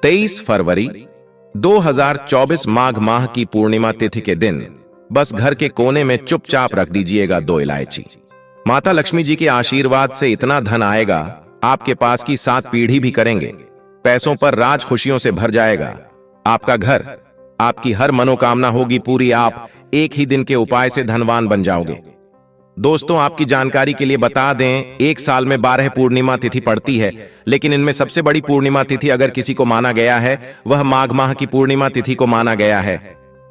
23 फरवरी 2024 माघ माह की पूर्णिमा तिथि के दिन बस घर के कोने में चुपचाप रख दीजिएगा 2 इलायची। माता लक्ष्मी जी के आशीर्वाद से इतना धन आएगा, आपके पास की 7 पीढ़ी भी करेंगे। पैसों पर राज खुशियों से भर जाएगा। आपका घर, आपकी हर मनोकामना होगी पूरी। आप एक ही दिन के उपाय से धनवान बन जाओगे। दोस्तों, आपकी जानकारी के लिए बता दें, एक साल में 12 पूर्णिमा तिथि पड़ती है, लेकिन इनमें सबसे बड़ी पूर्णिमा तिथि अगर किसी को माना गया है, वह माघ माह की पूर्णिमा तिथि को माना गया है,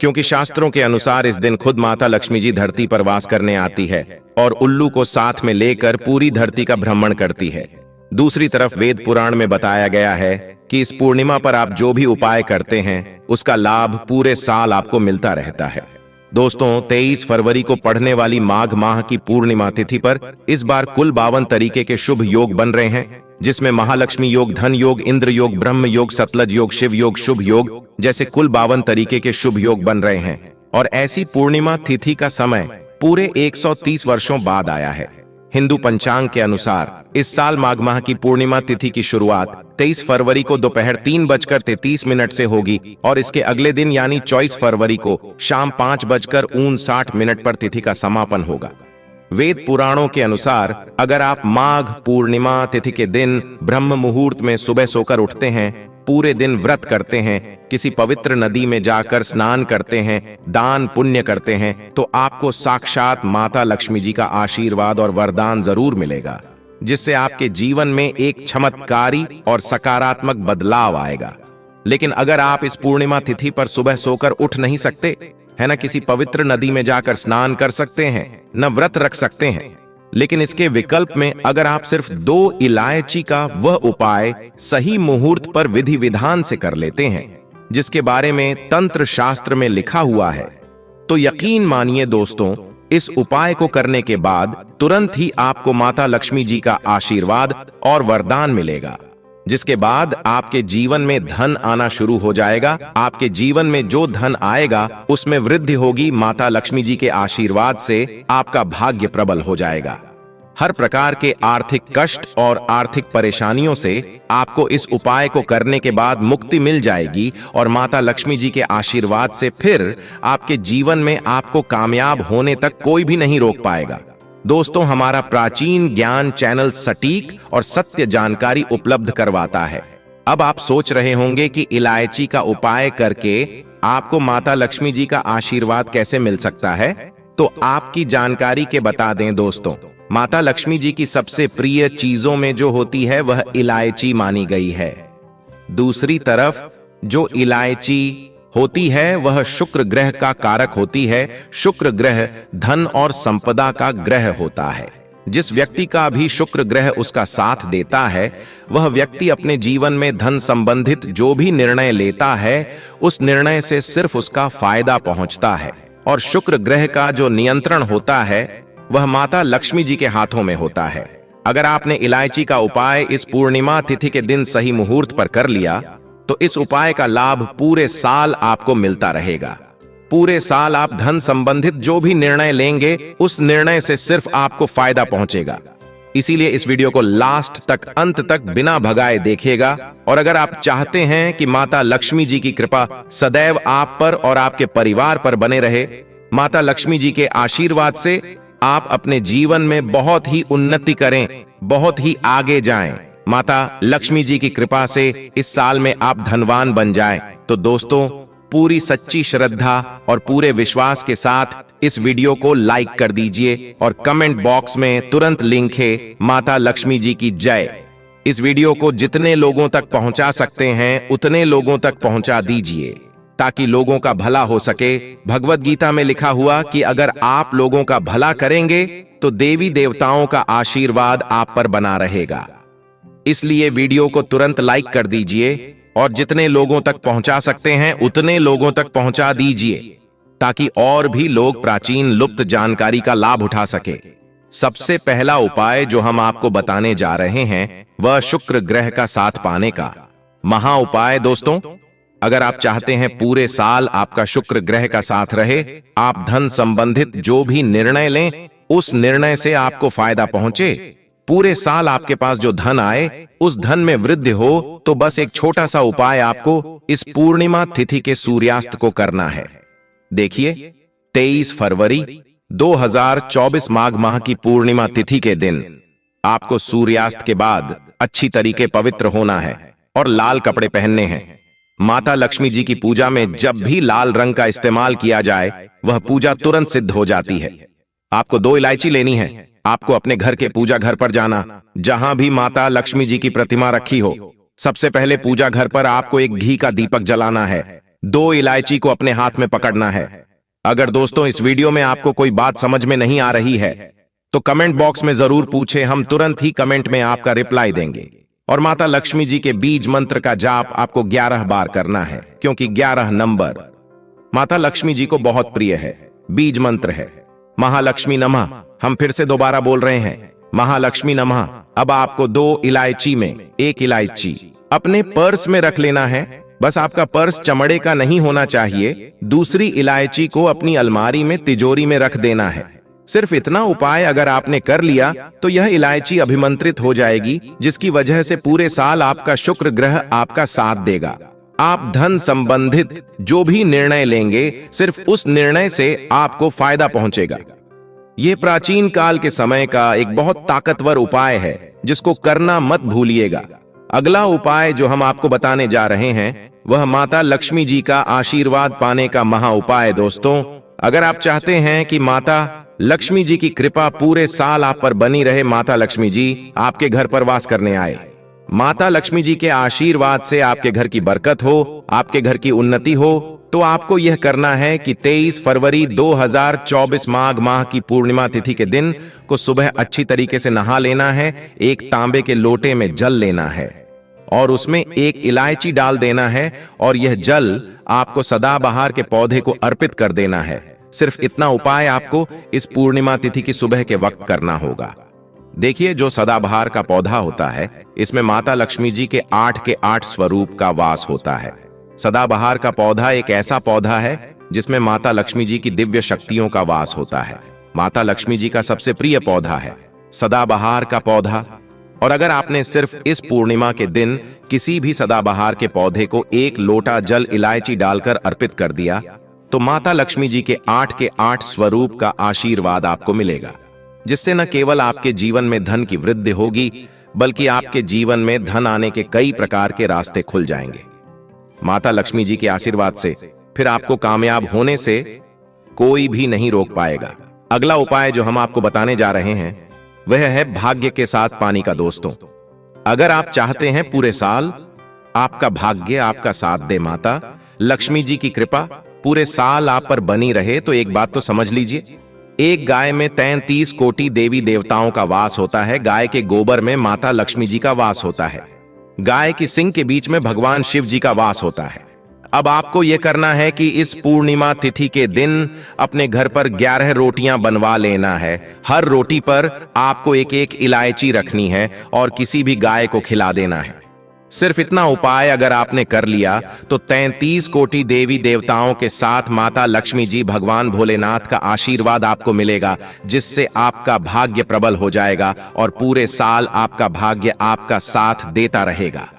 क्योंकि शास्त्रों के अनुसार इस दिन खुद माता लक्ष्मी जी धरती पर वास करने आती है और उल्लू को साथ में लेकर पूरी धरती का भ्रमण करती है। दूसरी तरफ वेद पुराण में बताया गया है कि इस पूर्णिमा पर आप जो भी उपाय करते हैं, उसका लाभ पूरे साल आपको मिलता रहता है। दोस्तों, 23 फरवरी को पढ़ने वाली माघ माह की पूर्णिमा तिथि पर इस बार कुल 52 तरीके के शुभ योग बन रहे हैं, जिसमें महालक्ष्मी योग, धन योग, इंद्र योग, ब्रह्म योग, सतलज योग, शिव योग, शुभ योग जैसे कुल 52 तरीके के शुभ योग बन रहे हैं। और ऐसी पूर्णिमा तिथि का समय पूरे 130 वर्षों बाद आया है। हिंदू पंचांग के अनुसार इस साल माघ माह की पूर्णिमा तिथि की शुरुआत 23 फरवरी को दोपहर 3:33 से होगी और इसके अगले दिन यानी 24 फरवरी को शाम 5:59 पर तिथि का समापन होगा। वेद पुराणों के अनुसार अगर आप माघ पूर्णिमा तिथि के दिन ब्रह्म मुहूर्त में सुबह सोकर उठते हैं, पूरे दिन व्रत करते हैं, किसी पवित्र नदी में जाकर स्नान करते हैं, दान पुण्य करते हैं, तो आपको साक्षात माता लक्ष्मी जी का आशीर्वाद और वरदान जरूर मिलेगा, जिससे आपके जीवन में एक चमत्कारी और सकारात्मक बदलाव आएगा। लेकिन अगर आप इस पूर्णिमा तिथि पर सुबह सोकर उठ नहीं सकते है, न किसी पवित्र नदी में जाकर स्नान कर सकते हैं, न व्रत रख सकते हैं, लेकिन इसके विकल्प में अगर आप सिर्फ 2 इलायची का वह उपाय सही मुहूर्त पर विधि विधान से कर लेते हैं, जिसके बारे में तंत्र शास्त्र में लिखा हुआ है, तो यकीन मानिए दोस्तों, इस उपाय को करने के बाद तुरंत ही आपको माता लक्ष्मी जी का आशीर्वाद और वरदान मिलेगा, जिसके बाद आपके जीवन में धन आना शुरू हो जाएगा। आपके जीवन में जो धन आएगा उसमें वृद्धि होगी। माता लक्ष्मी जी के आशीर्वाद से आपका भाग्य प्रबल हो जाएगा। हर प्रकार के आर्थिक कष्ट और आर्थिक परेशानियों से आपको इस उपाय को करने के बाद मुक्ति मिल जाएगी और माता लक्ष्मी जी के आशीर्वाद से फिर आपके जीवन में आपको कामयाब होने तक कोई भी नहीं रोक पाएगा। दोस्तों, हमारा प्राचीन ज्ञान चैनल सटीक और सत्य जानकारी उपलब्ध करवाता है। अब आप सोच रहे होंगे कि इलायची का उपाय करके आपको माता लक्ष्मी जी का आशीर्वाद कैसे मिल सकता है, तो आपकी जानकारी के बता दें दोस्तों, माता लक्ष्मी जी की सबसे प्रिय चीजों में जो होती है वह इलायची मानी गई है। दूसरी तरफ जो इलायची होती है वह शुक्र ग्रह का कारक होती है। शुक्र ग्रह धन और संपदा का ग्रह होता है। जिस व्यक्ति का भी शुक्र ग्रह उसका साथ देता है, वह व्यक्ति अपने जीवन में धन संबंधित जो भी निर्णय लेता है, उस निर्णय से सिर्फ उसका फायदा पहुंचता है। और शुक्र ग्रह का जो नियंत्रण होता है वह माता लक्ष्मी जी के हाथों में होता है। अगर आपने इलायची का उपाय इस पूर्णिमा तिथि के दिन सही मुहूर्त पर कर लिया, तो इस उपाय का लाभ पूरे साल आपको मिलता रहेगा। पूरे साल आप धन संबंधित जो भी निर्णय लेंगे, उस निर्णय से सिर्फ आपको फायदा पहुंचेगा। इसीलिए इस वीडियो को लास्ट तक, अंत तक बिना भगाए देखिएगा। और अगर आप चाहते हैं कि माता लक्ष्मी जी की कृपा सदैव आप पर और आपके परिवार पर बने रहे, माता लक्ष्मी जी के आशीर्वाद से आप अपने जीवन में बहुत ही उन्नति करें, बहुत ही आगे जाएं, माता लक्ष्मी जी की कृपा से इस साल में आप धनवान बन जाएं, तो दोस्तों, पूरी सच्ची श्रद्धा और पूरे विश्वास के साथ इस वीडियो को लाइक कर दीजिए और कमेंट बॉक्स में तुरंत लिखे माता लक्ष्मी जी की जय। इस वीडियो को जितने लोगों तक पहुंचा सकते हैं उतने लोगों तक पहुंचा दीजिए, ताकि लोगों का भला हो सके। भगवत गीता में लिखा हुआ कि अगर आप लोगों का भला करेंगे तो देवी देवताओं का आशीर्वाद आप पर बना रहेगा। इसलिए वीडियो को तुरंत लाइक कर दीजिए और जितने लोगों तक पहुंचा सकते हैं उतने लोगों तक पहुंचा दीजिए, ताकि और भी लोग प्राचीन लुप्त जानकारी का लाभ उठा सके। सबसे पहला उपाय जो हम आपको बताने जा रहे हैं वह शुक्र ग्रह का साथ पाने का महा उपाय। दोस्तों, अगर आप चाहते हैं पूरे साल आपका शुक्र ग्रह का साथ रहे, आप धन संबंधित जो भी निर्णय लें उस निर्णय से आपको फायदा पहुंचे, पूरे साल आपके पास जो धन आए उस धन में वृद्धि हो, तो बस एक छोटा सा उपाय आपको इस पूर्णिमा तिथि के सूर्यास्त को करना है। देखिए, 23 फरवरी 2024 माघ माह की पूर्णिमा तिथि के दिन आपको सूर्यास्त के बाद अच्छी तरीके पवित्र होना है और लाल कपड़े पहनने हैं। माता लक्ष्मी जी की पूजा में जब भी लाल रंग का इस्तेमाल किया जाए वह पूजा तुरंत सिद्ध हो जाती है। आपको 2 इलायची लेनी है। आपको अपने घर के पूजा घर पर जाना, जहां भी माता लक्ष्मी जी की प्रतिमा रखी हो। सबसे पहले पूजा घर पर आपको एक घी का दीपक जलाना है। 2 इलायची को अपने हाथ में पकड़ना है। अगर दोस्तों इस वीडियो में आपको कोई बात समझ में नहीं आ रही है तो कमेंट बॉक्स में जरूर पूछें, हम तुरंत ही कमेंट में आपका रिप्लाई देंगे। और माता लक्ष्मी जी के बीज मंत्र का जाप आपको 11 बार करना है, क्योंकि 11 नंबर माता लक्ष्मी जी को बहुत प्रिय है। बीज मंत्र है महालक्ष्मी नमः। हम फिर से दोबारा बोल रहे हैं, महालक्ष्मी नमः। अब आपको 2 इलायची में 1 इलायची अपने पर्स में रख लेना है। बस आपका पर्स चमड़े का नहीं होना चाहिए। दूसरी इलायची को अपनी अलमारी में तिजोरी में रख देना है। सिर्फ इतना उपाय अगर आपने कर लिया तो यह इलायची अभिमंत्रित हो जाएगी, जिसकी वजह से पूरे साल आपका शुक्र ग्रह आपका साथ देगा। आप धन संबंधित जो भी निर्णय लेंगे, सिर्फ उस निर्णय से आपको फायदा पहुंचेगा। यह प्राचीन काल के समय का एक बहुत ताकतवर उपाय है, जिसको करना मत भूलिएगा। अगला उपाय जो हम आपको बताने जा रहे हैं वह माता लक्ष्मी जी का आशीर्वाद पाने का महा उपाय। दोस्तों, अगर आप चाहते हैं कि माता लक्ष्मी जी की कृपा पूरे साल आप पर बनी रहे, माता लक्ष्मी जी आपके घर पर वास करने आए, माता लक्ष्मी जी के आशीर्वाद से आपके घर की बरकत हो, आपके घर की उन्नति हो, तो आपको यह करना है कि 23 फरवरी 2024 माघ माह की पूर्णिमा तिथि के दिन को सुबह अच्छी तरीके से नहा लेना है। एक तांबे के लोटे में जल लेना है और उसमें 1 इलायची डाल देना है और यह जल आपको सदाबहार के पौधे को अर्पित कर देना है। सिर्फ इतना उपाय आपको इस पूर्णिमा तिथि की सुबह के वक्त करना होगा। देखिए, जो सदाबहार का पौधा होता है, इसमें माता लक्ष्मी जी के 8 स्वरूप का वास होता है। सदाबहार का पौधा एक ऐसा पौधा है जिसमें माता लक्ष्मी जी की दिव्य शक्तियों का वास होता है। माता लक्ष्मी जी का सबसे प्रिय पौधा है सदाबहार का पौधा। और अगर आपने सिर्फ इस पूर्णिमा के दिन किसी भी सदाबहार के पौधे को 1 लोटा जल इलायची डालकर अर्पित कर दिया, तो माता लक्ष्मी जी के 8 स्वरूप का आशीर्वाद आपको मिलेगा, जिससे न केवल आपके जीवन में धन की वृद्धि होगी, बल्कि आपके जीवन में धन आने के कई प्रकार के रास्ते खुल जाएंगे। माता लक्ष्मी जी के आशीर्वाद से फिर आपको कामयाब होने से कोई भी नहीं रोक पाएगा। अगला उपाय जो हम आपको बताने जा रहे हैं वह है भाग्य के साथ पानी का। दोस्तों, अगर आप चाहते हैं पूरे साल आपका भाग्य आपका साथ दे, माता लक्ष्मी जी की कृपा पूरे साल आप पर बनी रहे, तो एक बात तो समझ लीजिए, एक गाय में 33 कोटि देवी देवताओं का वास होता है। गाय के गोबर में माता लक्ष्मी जी का वास होता है। गाय की सिंग के बीच में भगवान शिव जी का वास होता है। अब आपको यह करना है कि इस पूर्णिमा तिथि के दिन अपने घर पर 11 रोटियां बनवा लेना है। हर रोटी पर आपको 1 इलायची रखनी है और किसी भी गाय को खिला देना है। सिर्फ इतना उपाय अगर आपने कर लिया तो 33 कोटि देवी देवताओं के साथ माता लक्ष्मी जी भगवान भोलेनाथ का आशीर्वाद आपको मिलेगा, जिससे आपका भाग्य प्रबल हो जाएगा और पूरे साल आपका भाग्य आपका साथ देता रहेगा।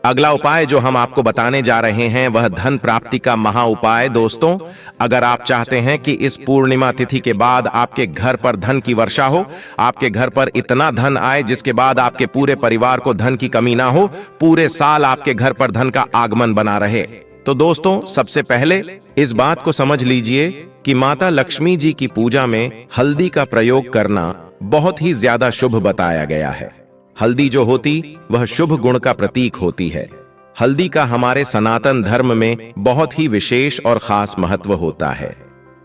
अगला उपाय जो हम आपको बताने जा रहे हैं वह धन प्राप्ति का महा उपाय। दोस्तों, अगर आप चाहते हैं कि इस पूर्णिमा तिथि के बाद आपके घर पर धन की वर्षा हो, आपके घर पर इतना धन आए जिसके बाद आपके पूरे परिवार को धन की कमी ना हो, पूरे साल आपके घर पर धन का आगमन बना रहे, तो दोस्तों सबसे पहले इस बात को समझ लीजिए कि माता लक्ष्मी जी की पूजा में हल्दी का प्रयोग करना बहुत ही ज्यादा शुभ बताया गया है। हल्दी जो होती वह शुभ गुण का प्रतीक होती है। हल्दी का हमारे सनातन धर्म में बहुत ही विशेष और खास महत्व होता है।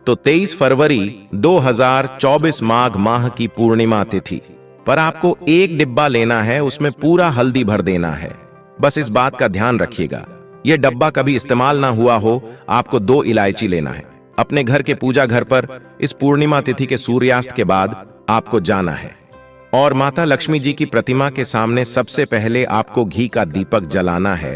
तो 23 फरवरी 2024 माघ माह की पूर्णिमा तिथि पर आपको 1 डिब्बा लेना है, उसमें पूरा हल्दी भर देना है। बस इस बात का ध्यान रखिएगा, यह डब्बा कभी इस्तेमाल ना हुआ हो। आपको 2 इलायची लेना है। अपने घर के पूजा घर पर इस पूर्णिमा तिथि के सूर्यास्त के बाद आपको जाना है और माता लक्ष्मी जी की प्रतिमा के सामने सबसे पहले आपको घी का दीपक जलाना है।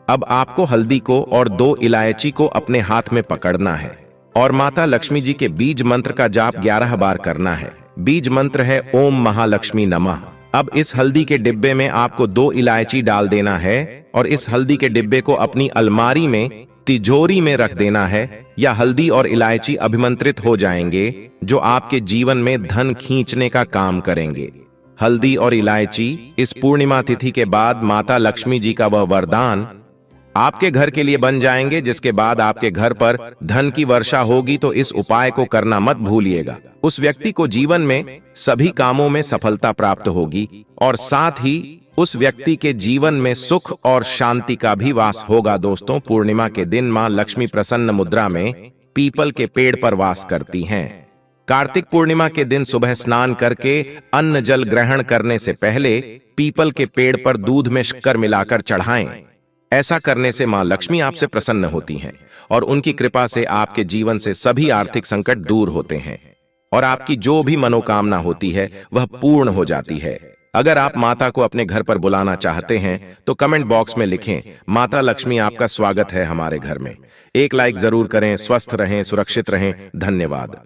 अब आपको हल्दी को और 2 इलायची को अपने हाथ में पकड़ना है और माता लक्ष्मी जी के बीज मंत्र का जाप 11 बार करना है। बीज मंत्र है ओम महालक्ष्मी नमः। अब इस हल्दी के डिब्बे में आपको 2 इलायची डाल देना है और इस हल्दी के डिब्बे को अपनी अलमारी में तिजोरी में रख देना है। या हल्दी और इलायची अभिमंत्रित हो जाएंगे जो आपके जीवन में धन खींचने का काम करेंगे। हल्दी और इलायची इस पूर्णिमा तिथि के बाद माता लक्ष्मी जी का वह वरदान आपके घर के लिए बन जाएंगे, जिसके बाद आपके घर पर धन की वर्षा होगी। तो इस उपाय को करना मत भूलिएगा। उस व्यक्ति को जीवन में सभी कामों में सफलता प्राप्त होगी और साथ ही उस व्यक्ति के जीवन में सुख और शांति का भी वास होगा। दोस्तों, पूर्णिमा के दिन मां लक्ष्मी प्रसन्न मुद्रा में पीपल के पेड़ पर वास करती हैं। कार्तिक पूर्णिमा के दिन सुबह स्नान करके अन्न जल ग्रहण करने से पहले पीपल के पेड़ पर दूध में शक्कर मिलाकर चढ़ाएं। ऐसा करने से मां लक्ष्मी आपसे प्रसन्न होती हैं और उनकी कृपा से आपके जीवन से सभी आर्थिक संकट दूर होते हैं और आपकी जो भी मनोकामना होती है वह पूर्ण हो जाती है। अगर आप माता को अपने घर पर बुलाना चाहते हैं तो कमेंट बॉक्स में लिखें, माता लक्ष्मी आपका स्वागत है हमारे घर में। एक लाइक जरूर करें। स्वस्थ रहें, सुरक्षित रहें। धन्यवाद।